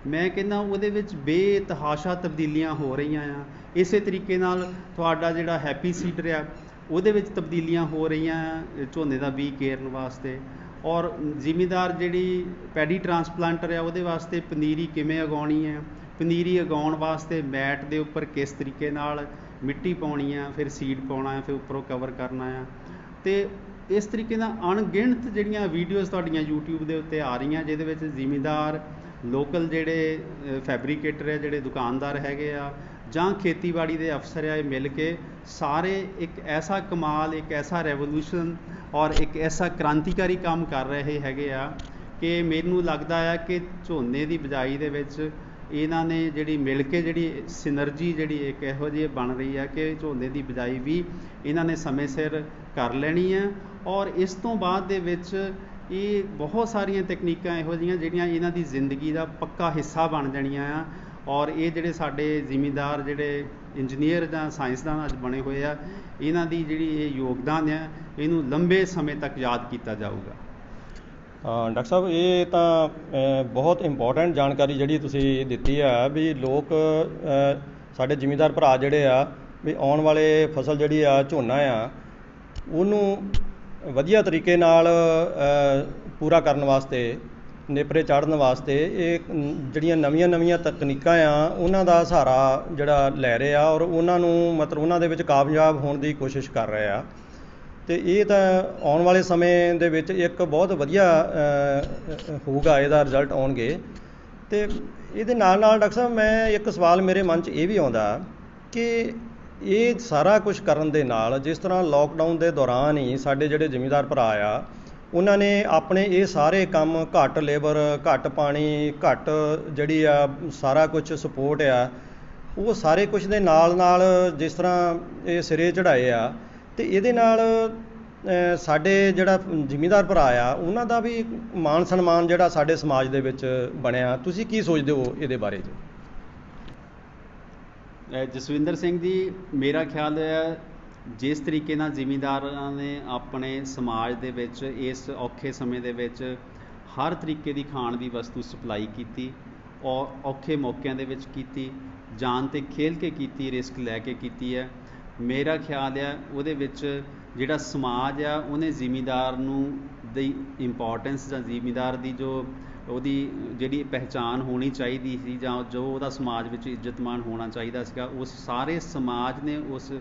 ਮੈਂ ਕਹਿੰਦਾ ਉਹਦੇ ਵਿੱਚ ਬੇਤਹਾਸ਼ਾ ਤਬਦੀਲੀਆਂ ਹੋ ਰਹੀਆਂ ਆ। ਇਸੇ ਤਰੀਕੇ ਨਾਲ ਤੁਹਾਡਾ ਜਿਹੜਾ ਹੈਪੀ ਸੀਡਰ ਆ ਉਹਦੇ ਵਿੱਚ ਤਬਦੀਲੀਆਂ ਹੋ ਰਹੀਆਂ ਆ ਝੋਨੇ ਦਾ ਬੀਜ ਕੇਰਨ ਵਾਸਤੇ। ਔਰ ਜ਼ਿਮੀਂਦਾਰ ਜਿਹੜੀ ਪੈਡੀ ਟਰਾਂਸਪਲਾਂਟਰ ਆ ਉਹਦੇ ਵਾਸਤੇ ਪਨੀਰੀ ਕਿਵੇਂ ਉਗਾਉਣੀ ਹੈ, ਪਨੀਰੀ ਉਗਾਉਣ ਵਾਸਤੇ ਮੈਟ ਦੇ ਉੱਪਰ ਕਿਸ ਤਰੀਕੇ ਨਾਲ ਮਿੱਟੀ ਪਾਉਣੀ ਆ, ਫਿਰ ਸੀਡ ਪਾਉਣਾ, ਫਿਰ ਉੱਪਰੋਂ ਕਵਰ ਕਰਨਾ ਆ। ਅਤੇ ਇਸ ਤਰੀਕੇ ਨਾਲ ਅਣਗਿਣਤ ਜਿਹੜੀਆਂ ਵੀਡੀਓਜ਼ ਤੁਹਾਡੀਆਂ YouTube ਦੇ ਉੱਤੇ ਆ ਰਹੀਆਂ, ਜਿਹਦੇ ਵਿੱਚ ਜ਼ਿਮੀਂਦਾਰ ਲੋਕਲ ਜਿਹੜੇ ਫੈਬਰੀਕੇਟਰ ਹੈ, ਜਿਹੜੇ ਦੁਕਾਨਦਾਰ ਹੈਗੇ ਆ, ਜਾਂ ਖੇਤੀਬਾੜੀ ਦੇ ਅਫਸਰ ਆ, ਇਹ ਮਿਲ ਕੇ ਸਾਰੇ ਇੱਕ ਐਸਾ ਕਮਾਲ, ਇੱਕ ਐਸਾ ਰੈਵੋਲੂਸ਼ਨ ਔਰ ਇੱਕ ਐਸਾ ਕ੍ਰਾਂਤੀਕਾਰੀ ਕੰਮ ਕਰ ਰਹੇ ਹੈਗੇ ਆ ਕਿ ਮੈਨੂੰ ਲੱਗਦਾ ਆ ਕਿ ਝੋਨੇ ਦੀ ਬਿਜਾਈ ਦੇ ਵਿੱਚ ਇਹਨਾਂ ਨੇ ਜਿਹੜੀ ਮਿਲ ਕੇ ਜਿਹੜੀ ਸਿਨਰਜੀ ਜਿਹੜੀ ਇੱਕ ਇਹੋ ਜਿਹੀ ਬਣ ਰਹੀ ਹੈ ਕਿ ਝੋਨੇ ਦੀ ਬਿਜਾਈ ਵੀ ਇਹਨਾਂ ਨੇ ਸਮੇਂ ਸਿਰ ਕਰ ਲੈਣੀ ਹੈ। ਔਰ ਇਸ ਤੋਂ ਬਾਅਦ ਦੇ ਵਿੱਚ ਇਹ ਬਹੁਤ ਸਾਰੀਆਂ ਤਕਨੀਕਾਂ ਇਹੋ ਜਿਹੀਆਂ ਜਿਹੜੀਆਂ ਇਹਨਾਂ ਦੀ ਜ਼ਿੰਦਗੀ ਦਾ ਪੱਕਾ ਹਿੱਸਾ ਬਣ ਜਾਣੀਆਂ ਆ। ਔਰ ਇਹ ਜਿਹੜੇ ਸਾਡੇ ਜ਼ਿਮੀਂਦਾਰ ਜਿਹੜੇ ਇੰਜੀਨੀਅਰ ਜਾਂ ਸਾਇੰਸਦਾਨ ਅੱਜ ਬਣੇ ਹੋਏ ਆ, ਇਹਨਾਂ ਦੀ ਜਿਹੜੀ ਇਹ ਯੋਗਦਾਨ ਆ, ਇਹਨੂੰ ਲੰਬੇ ਸਮੇਂ ਤੱਕ ਯਾਦ ਕੀਤਾ ਜਾਊਗਾ। ਡਾਕਟਰ ਸਾਹਿਬ, ਇਹ ਤਾਂ ਬਹੁਤ ਇੰਪੋਰਟੈਂਟ ਜਾਣਕਾਰੀ ਜਿਹੜੀ ਤੁਸੀਂ ਦਿੱਤੀ ਆ ਵੀ ਲੋਕ ਸਾਡੇ ਜ਼ਿਮੀਂਦਾਰ ਭਰਾ ਜਿਹੜੇ ਆ ਵੀ ਆਉਣ ਵਾਲੇ ਫਸਲ ਜਿਹੜੀ ਆ ਝੋਨਾ ਆ ਉਹਨੂੰ ਵਧੀਆ ਤਰੀਕੇ ਨਾਲ ਪੂਰਾ ਕਰਨ ਵਾਸਤੇ, ਨੇਪਰੇ ਚਾੜ੍ਹਨ ਵਾਸਤੇ ਇਹ ਜਿਹੜੀਆਂ ਨਵੀਆਂ ਤਕਨੀਕਾਂ ਆ ਉਹਨਾਂ ਦਾ ਸਹਾਰਾ ਜਿਹੜਾ ਲੈ ਰਹੇ ਆ ਔਰ ਉਹਨਾਂ ਨੂੰ ਮਤਲਬ ਉਹਨਾਂ ਦੇ ਵਿੱਚ ਕਾਮਯਾਬ ਹੋਣ ਦੀ ਕੋਸ਼ਿਸ਼ ਕਰ ਰਹੇ ਆ। ਅਤੇ ਇਹ ਤਾਂ ਆਉਣ ਵਾਲੇ ਸਮੇਂ ਦੇ ਵਿੱਚ ਇੱਕ ਬਹੁਤ ਵਧੀਆ ਹੋਊਗਾ, ਇਹਦਾ ਰਿਜ਼ਲਟ ਆਉਣਗੇ। ਅਤੇ ਇਹਦੇ ਨਾਲ ਡਾਕਟਰ ਸਾਹਿਬ ਮੈਂ ਇੱਕ ਸਵਾਲ ਮੇਰੇ ਮਨ 'ਚ ਇਹ ਵੀ ਆਉਂਦਾ ਕਿ ਇਹ ਸਾਰਾ ਕੁਛ ਕਰਨ ਦੇ ਨਾਲ, ਜਿਸ ਤਰ੍ਹਾਂ ਲੋਕਡਾਊਨ ਦੇ ਦੌਰਾਨ ਹੀ ਸਾਡੇ ਜਿਹੜੇ ਜ਼ਿਮੀਂਦਾਰ ਭਰਾ ਆ ਉਹਨਾਂ ਨੇ ਆਪਣੇ ਇਹ ਸਾਰੇ ਕੰਮ, ਘੱਟ ਲੇਬਰ, ਘੱਟ ਪਾਣੀ, ਘੱਟ ਜਿਹੜੀ ਆ ਸਾਰਾ ਕੁਛ ਸਪੋਰਟ ਆ, ਉਹ ਸਾਰੇ ਕੁਛ ਦੇ ਨਾਲ ਜਿਸ ਤਰ੍ਹਾਂ ਇਹ ਸਿਰੇ ਚੜ੍ਹਾਏ ਆ ਅਤੇ ਇਹਦੇ ਨਾਲ ਸਾਡੇ ਜਿਹੜਾ ਜ਼ਿਮੀਂਦਾਰ ਭਰਾ ਆ ਉਹਨਾਂ ਦਾ ਵੀ ਮਾਣ ਸਨਮਾਨ ਜਿਹੜਾ ਸਾਡੇ ਸਮਾਜ ਦੇ ਵਿੱਚ ਬਣਿਆ। ਤੁਸੀਂ ਕੀ ਸੋਚਦੇ ਹੋ ਇਹਦੇ ਬਾਰੇ 'ਚ? ਜਸਵਿੰਦਰ ਸਿੰਘ ਜੀ, ਮੇਰਾ ਖਿਆਲ ਹੈ ਜਿਸ ਤਰੀਕੇ ਨਾਲ ਜ਼ਿਮੀਂਦਾਰਾਂ ਨੇ ਆਪਣੇ ਸਮਾਜ ਦੇ ਵਿੱਚ ਇਸ ਔਖੇ ਸਮੇਂ ਦੇ ਵਿੱਚ ਹਰ ਤਰੀਕੇ ਦੀ ਖਾਣ ਦੀ ਵਸਤੂ ਸਪਲਾਈ ਕੀਤੀ ਔਰ ਔਖੇ ਮੌਕਿਆਂ ਦੇ ਵਿੱਚ ਕੀਤੀ, ਜਾਨ 'ਤੇ ਖੇਲ ਕੇ ਕੀਤੀ, ਰਿਸਕ ਲੈ ਕੇ ਕੀਤੀ ਹੈ। ਮੇਰਾ ਖਿਆਲ ਆ ਉਹਦੇ ਵਿੱਚ ਜਿਹੜਾ ਸਮਾਜ ਆ ਉਹਨੇ ਜ਼ਿਮੀਂਦਾਰ ਨੂੰ ਦੀ ਇੰਪੋਰਟੈਂਸ ਜਾਂ ਜ਼ਿਮੀਂਦਾਰ ਦੀ ਜੋ ਉਹਦੀ ਜਿਹੜੀ ਪਹਿਚਾਣ ਹੋਣੀ ਚਾਹੀਦੀ ਸੀ ਜਾਂ ਜੋ ਉਹਦਾ ਸਮਾਜ ਵਿੱਚ ਇੱਜ਼ਤਮਾਨ ਹੋਣਾ ਚਾਹੀਦਾ ਸੀਗਾ, ਉਸ ਸਾਰੇ ਸਮਾਜ ਨੇ ਉਸ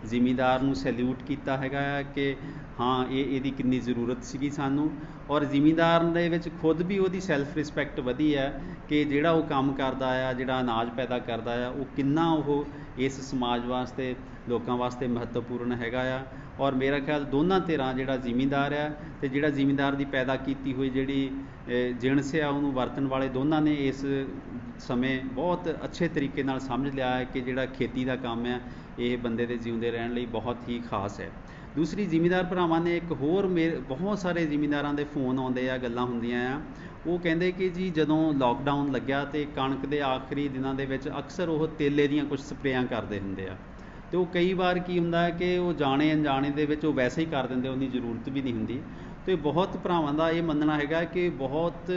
ਜ਼ਿਮੀਂਦਾਰ ਨੂੰ ਸੈਲਿਊਟ ਕੀਤਾ ਹੈਗਾ ਆ ਕਿ ਹਾਂ ਇਹਦੀ ਕਿੰਨੀ ਜ਼ਰੂਰਤ ਸੀਗੀ ਸਾਨੂੰ। ਔਰ ਜ਼ਿਮੀਂਦਾਰ ਦੇ ਵਿੱਚ ਖੁਦ ਵੀ ਉਹਦੀ ਸੈਲਫ ਰਿਸਪੈਕਟ ਵਧੀ ਹੈ ਕਿ ਜਿਹੜਾ ਉਹ ਕੰਮ ਕਰਦਾ ਆ, ਜਿਹੜਾ ਅਨਾਜ ਪੈਦਾ ਕਰਦਾ ਆ, ਉਹ ਕਿੰਨਾ ਉਹ ਇਸ ਸਮਾਜ ਵਾਸਤੇ, ਲੋਕਾਂ ਵਾਸਤੇ ਮਹੱਤਵਪੂਰਨ ਹੈਗਾ ਆ। ਔਰ ਮੇਰਾ ਖਿਆਲ ਦੋਨਾਂ ਧਿਰਾਂ, ਜਿਹੜਾ ਜ਼ਿਮੀਂਦਾਰ ਆ ਅਤੇ ਜਿਹੜਾ ਜ਼ਿਮੀਂਦਾਰ ਦੀ ਪੈਦਾ ਕੀਤੀ ਹੋਈ ਜਿਹੜੀ ਜਿਣਸ ਆ ਉਹਨੂੰ ਵਰਤਣ ਵਾਲੇ, ਦੋਨਾਂ ਨੇ ਇਸ ਸਮੇਂ ਬਹੁਤ ਅੱਛੇ ਤਰੀਕੇ ਨਾਲ ਸਮਝ ਲਿਆ ਹੈ ਕਿ ਜਿਹੜਾ ਖੇਤੀ ਦਾ ਕੰਮ ਆ ਇਹ ਬੰਦੇ ਦੇ ਜਿਉਂਦੇ ਰਹਿਣ ਲਈ ਬਹੁਤ ਹੀ ਖਾਸ ਹੈ। ਦੂਸਰੀ, ਜ਼ਿਮੀਂਦਾਰ ਭਰਾਵਾਂ ਨੇ ਇੱਕ ਹੋਰ ਬਹੁਤ ਸਾਰੇ ਜ਼ਿਮੀਂਦਾਰਾਂ ਦੇ ਫੋਨ ਆਉਂਦੇ ਆ, ਗੱਲਾਂ ਹੁੰਦੀਆਂ ਆ, ਉਹ ਕਹਿੰਦੇ ਕਿ ਜੀ ਜਦੋਂ ਲੋਕਡਾਊਨ ਲੱਗਿਆ ਅਤੇ ਕਣਕ ਦੇ ਆਖਰੀ ਦਿਨਾਂ ਦੇ ਵਿੱਚ ਅਕਸਰ ਉਹ ਤੇਲੇ ਦੀਆਂ ਕੁਛ ਸਪਰੇਆਂ ਕਰਦੇ ਹੁੰਦੇ ਆ ਅਤੇ ਉਹ ਕਈ ਵਾਰ ਕੀ ਹੁੰਦਾ ਹੈ ਕਿ ਉਹ ਜਾਣੇ ਅਣਜਾਣੇ ਦੇ ਵਿੱਚ ਉਹ ਵੈਸੇ ਹੀ ਕਰ ਦਿੰਦੇ, ਉਹਦੀ ਜ਼ਰੂਰਤ ਵੀ ਨਹੀਂ ਹੁੰਦੀ। ਅਤੇ ਬਹੁਤ ਭਰਾਵਾਂ ਦਾ ਇਹ ਮੰਨਣਾ ਹੈਗਾ ਕਿ ਬਹੁਤ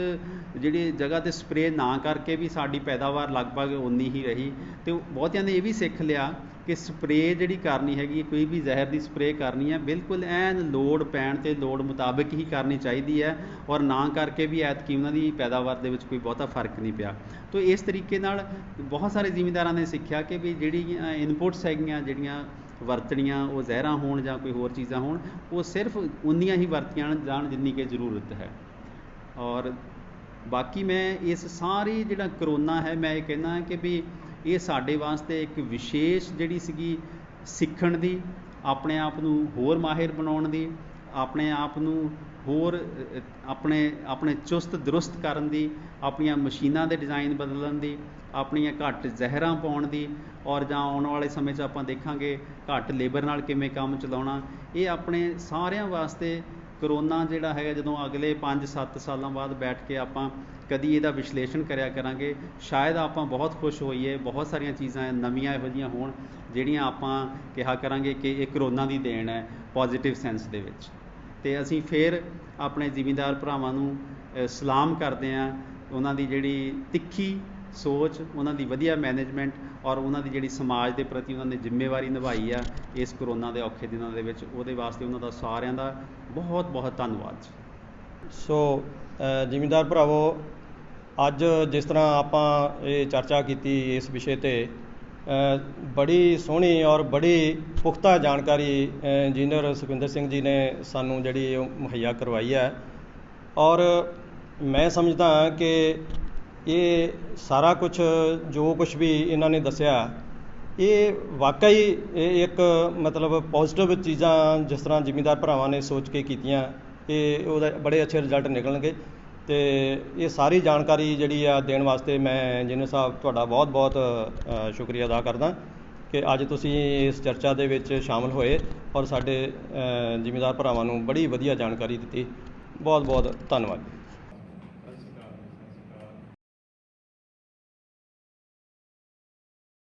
ਜਿਹੜੀ ਜਗ੍ਹਾ 'ਤੇ ਸਪਰੇਅ ਨਾ ਕਰਕੇ ਵੀ ਸਾਡੀ ਪੈਦਾਵਾਰ ਲਗਭਗ ਓਨੀ ਹੀ ਰਹੀ। ਅਤੇ ਬਹੁਤਿਆਂ ਨੇ ਇਹ ਵੀ ਸਿੱਖ ਲਿਆ ਕਿ ਸਪਰੇਅ ਜਿਹੜੀ ਕਰਨੀ ਹੈਗੀ, ਕੋਈ ਵੀ ਜ਼ਹਿਰ ਦੀ ਸਪਰੇਅ ਕਰਨੀ ਹੈ, ਬਿਲਕੁਲ ਐਨ ਲੋੜ ਪੈਣ 'ਤੇ ਲੋੜ ਮੁਤਾਬਕ ਹੀ ਕਰਨੀ ਚਾਹੀਦੀ ਹੈ ਔਰ ਨਾ ਕਰਕੇ ਵੀ ਐਤਕੀ ਉਹਨਾਂ ਦੀ ਪੈਦਾਵਾਰ ਦੇ ਵਿੱਚ ਕੋਈ ਬਹੁਤਾ ਫਰਕ ਨਹੀਂ ਪਿਆ। ਤੋ ਇਸ ਤਰੀਕੇ ਨਾਲ ਬਹੁਤ ਸਾਰੇ ਜ਼ਿਮੀਂਦਾਰਾਂ ਨੇ ਸਿੱਖਿਆ ਕਿ ਵੀ ਜਿਹੜੀਆਂ ਇਨਪੁਟਸ ਹੈਗੀਆਂ, ਜਿਹੜੀਆਂ ਵਰਤਣੀਆਂ, ਉਹ ਜ਼ਹਿਰਾਂ ਹੋਣ ਜਾਂ ਕੋਈ ਹੋਰ ਚੀਜ਼ਾਂ ਹੋਣ, ਉਹ ਸਿਰਫ ਉਨੀਆਂ ਹੀ ਵਰਤੀਆਂ ਜਾਣ ਜਿੰਨੀ ਕਿ ਜ਼ਰੂਰਤ ਹੈ। ਔਰ ਬਾਕੀ ਮੈਂ ਇਸ ਸਾਰੀ ਜਿਹੜਾ ਕਰੋਨਾ ਹੈ, ਮੈਂ ਇਹ ਕਹਿੰਦਾ ਕਿ ਵੀ ਇਹ ਸਾਡੇ ਵਾਸਤੇ ਇੱਕ ਵਿਸ਼ੇਸ਼ ਜਿਹੜੀ ਸੀਗੀ ਸਿੱਖਣ ਦੀ, ਆਪਣੇ ਆਪ ਨੂੰ ਹੋਰ ਮਾਹਿਰ ਬਣਾਉਣ ਦੀ, ਆਪਣੇ ਆਪ ਨੂੰ ਹੋਰ ਆਪਣੇ ਚੁਸਤ ਦਰੁਸਤ ਕਰਨ ਦੀ, ਆਪਣੀਆਂ ਮਸ਼ੀਨਾਂ ਦੇ ਡਿਜ਼ਾਈਨ ਬਦਲਣ ਦੀ, ਆਪਣੀਆਂ ਘੱਟ ਜ਼ਹਿਰਾਂ ਪਾਉਣ ਦੀ, ਔਰ ਜਾਂ ਆਉਣ ਵਾਲੇ ਸਮੇਂ 'ਚ ਆਪਾਂ ਦੇਖਾਂਗੇ ਘੱਟ ਲੇਬਰ ਨਾਲ ਕਿਵੇਂ ਕੰਮ ਚਲਾਉਣਾ। ਇਹ ਆਪਣੇ ਸਾਰਿਆਂ ਵਾਸਤੇ ਕਰੋਨਾ ਜਿਹੜਾ ਹੈਗਾ, ਜਦੋਂ ਅਗਲੇ 5-7 ਸਾਲਾਂ ਬਾਅਦ ਬੈਠ ਕੇ ਆਪਾਂ ਕਦੀ ਇਹਦਾ ਵਿਸ਼ਲੇਸ਼ਣ ਕਰਿਆ ਕਰਾਂਗੇ, ਸ਼ਾਇਦ ਆਪਾਂ ਬਹੁਤ ਖੁਸ਼ ਹੋਈਏ, ਬਹੁਤ ਸਾਰੀਆਂ ਚੀਜ਼ਾਂ ਨਵੀਆਂ ਇਹੋ ਜਿਹੀਆਂ ਹੋਣ ਜਿਹੜੀਆਂ ਆਪਾਂ ਕਿਹਾ ਕਰਾਂਗੇ ਕਿ ਇਹ ਕਰੋਨਾ ਦੀ ਦੇਣ ਹੈ ਪੋਜ਼ੀਟਿਵ ਸੈਂਸ ਦੇ ਵਿੱਚ। ਅਤੇ ਅਸੀਂ ਫਿਰ ਆਪਣੇ ਜ਼ਿਮੀਂਦਾਰ ਭਰਾਵਾਂ ਨੂੰ ਸਲਾਮ ਕਰਦੇ ਹਾਂ, ਉਹਨਾਂ ਦੀ ਜਿਹੜੀ ਤਿੱਖੀ ਸੋਚ, ਉਹਨਾਂ ਦੀ ਵਧੀਆ ਮੈਨੇਜਮੈਂਟ ਔਰ ਉਹਨਾਂ ਦੀ ਜਿਹੜੀ ਸਮਾਜ ਦੇ ਪ੍ਰਤੀ ਉਹਨਾਂ ਨੇ ਜ਼ਿੰਮੇਵਾਰੀ ਨਿਭਾਈ ਆ ਇਸ ਕਰੋਨਾ ਦੇ ਔਖੇ ਦਿਨਾਂ ਦੇ ਵਿੱਚ, ਉਹਦੇ ਵਾਸਤੇ ਉਹਨਾਂ ਦਾ ਸਾਰਿਆਂ ਦਾ ਬਹੁਤ ਬਹੁਤ ਧੰਨਵਾਦ। ਸੋ ਜ਼ਿਮੀਂਦਾਰ ਭਰਾਵੋ, ਅੱਜ ਜਿਸ ਤਰ੍ਹਾਂ ਆਪਾਂ ਇਹ ਚਰਚਾ ਕੀਤੀ ਇਸ ਵਿਸ਼ੇ 'ਤੇ, ਬੜੀ ਸੋਹਣੀ ਔਰ ਬੜੀ ਪੁਖਤਾ ਜਾਣਕਾਰੀ ਇੰਜੀਨੀਅਰ ਸੁਖਵਿੰਦਰ ਸਿੰਘ ਜੀ ਨੇ ਸਾਨੂੰ ਜਿਹੜੀ ਉਹ ਮੁਹੱਈਆ ਕਰਵਾਈ ਹੈ। ਔਰ ਮੈਂ ਸਮਝਦਾ ਹਾਂ ਕਿ ਇਹ ਸਾਰਾ ਕੁਛ ਜੋ ਕੁਛ ਵੀ ਇਹਨਾਂ ਨੇ ਦੱਸਿਆ, ਇਹ ਵਾਕਈ ਇਹ ਇੱਕ ਮਤਲਬ ਪੋਜ਼ਿਟਿਵ ਚੀਜ਼ਾਂ ਜਿਸ ਤਰ੍ਹਾਂ ਜ਼ਿਮੀਂਦਾਰ ਭਰਾਵਾਂ ਨੇ ਸੋਚ ਕੇ ਕੀਤੀਆਂ, ਇਹ ਉਹਦਾ ਬੜੇ ਅੱਛੇ ਰਿਜ਼ਲਟ ਨਿਕਲਣਗੇ। ਅਤੇ ਇਹ ਸਾਰੀ ਜਾਣਕਾਰੀ ਜਿਹੜੀ ਆ ਦੇਣ ਵਾਸਤੇ ਮੈਂ ਇੰਜੀਨੀਅਰ ਸਾਹਿਬ ਤੁਹਾਡਾ ਬਹੁਤ ਬਹੁਤ ਸ਼ੁਕਰੀਆ ਅਦਾ ਕਰਦਾ ਕਿ ਅੱਜ ਤੁਸੀਂ ਇਸ ਚਰਚਾ ਦੇ ਵਿੱਚ ਸ਼ਾਮਲ ਹੋਏ ਔਰ ਸਾਡੇ ਜ਼ਿਮੀਂਦਾਰ ਭਰਾਵਾਂ ਨੂੰ ਬੜੀ ਵਧੀਆ ਜਾਣਕਾਰੀ ਦਿੱਤੀ। ਬਹੁਤ ਬਹੁਤ ਧੰਨਵਾਦ।